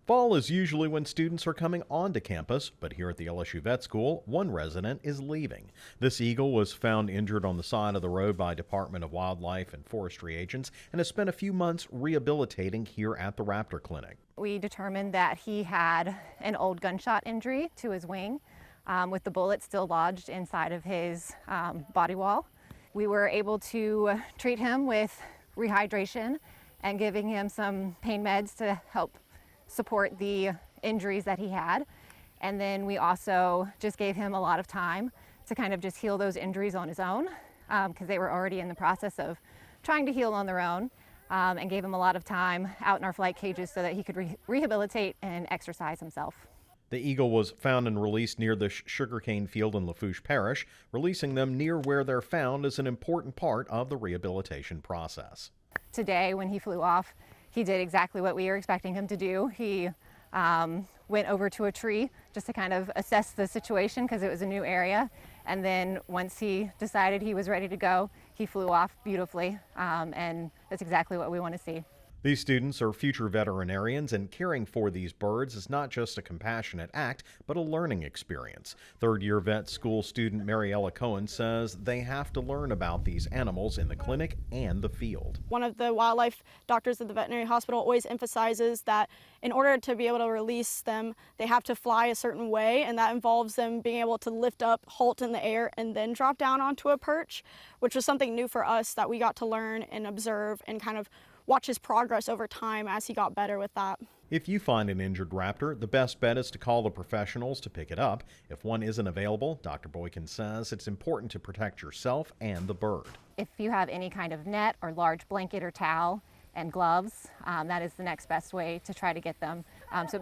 Fall is usually when students are coming onto campus, but here at the LSU Vet School, one resident is leaving. This eagle was found injured on the side of the road by Department of Wildlife and Forestry agents and has spent a few months rehabilitating here at the Raptor Clinic. We determined that he had an old gunshot injury to his wing with the bullet still lodged inside of his body wall. We were able to treat him with rehydration and giving him some pain meds to help support the injuries that he had. And then we also just gave him a lot of time to kind of just heal those injuries on his own because they were already in the process of trying to heal on their own, and gave him a lot of time out in our flight cages so that he could rehabilitate and exercise himself. The eagle was found and released near the sugarcane field in Lafourche Parish. Releasing them near where they're found is an important part of the rehabilitation process. Today, when he flew off, he did exactly what we were expecting him to do. He went over to a tree just to kind of assess the situation because it was a new area. And then once he decided he was ready to go, he flew off beautifully. And that's exactly what we want to see. These students are future veterinarians, and caring for these birds is not just a compassionate act, but a learning experience. Third-year vet school student Melancon says they have to learn about these animals in the clinic and the field. One of the wildlife doctors at the veterinary hospital always emphasizes that in order to be able to release them, they have to fly a certain way, and that involves them being able to lift up, halt in the air, and then drop down onto a perch, which was something new for us that we got to learn and observe and kind of watch his progress over time as he got better with that. If you find an injured raptor, the best bet is to call the professionals to pick it up. If one isn't available, Dr. Boykin says it's important to protect yourself and the bird. If you have any kind of net or large blanket or towel and gloves, that is the next best way to try to get them.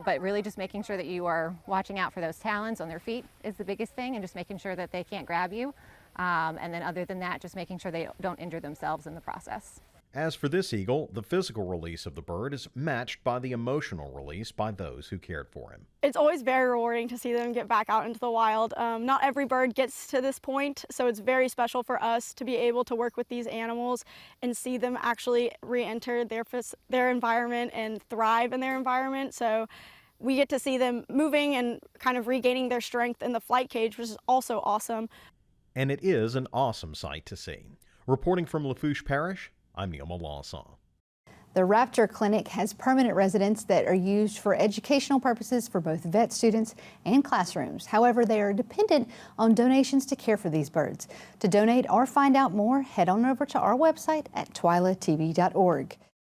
But really just making sure that you are watching out for those talons on their feet is the biggest thing, and just making sure that they can't grab you. And then other than that, just making sure they don't injure themselves in the process. As for this eagle, the physical release of the bird is matched by the emotional release by those who cared for him. It's always very rewarding to see them get back out into the wild. Not every bird gets to this point, so it's very special for us to be able to work with these animals and see them actually re-enter their environment and thrive in their environment. So we get to see them moving and kind of regaining their strength in the flight cage, which is also awesome. And it is an awesome sight to see. Reporting from Lafourche Parish, I'm Melancon. The Raptor Clinic has permanent residents that are used for educational purposes for both vet students and classrooms. However, they are dependent on donations to care for these birds. To donate or find out more, head on over to our website at twilatv.org.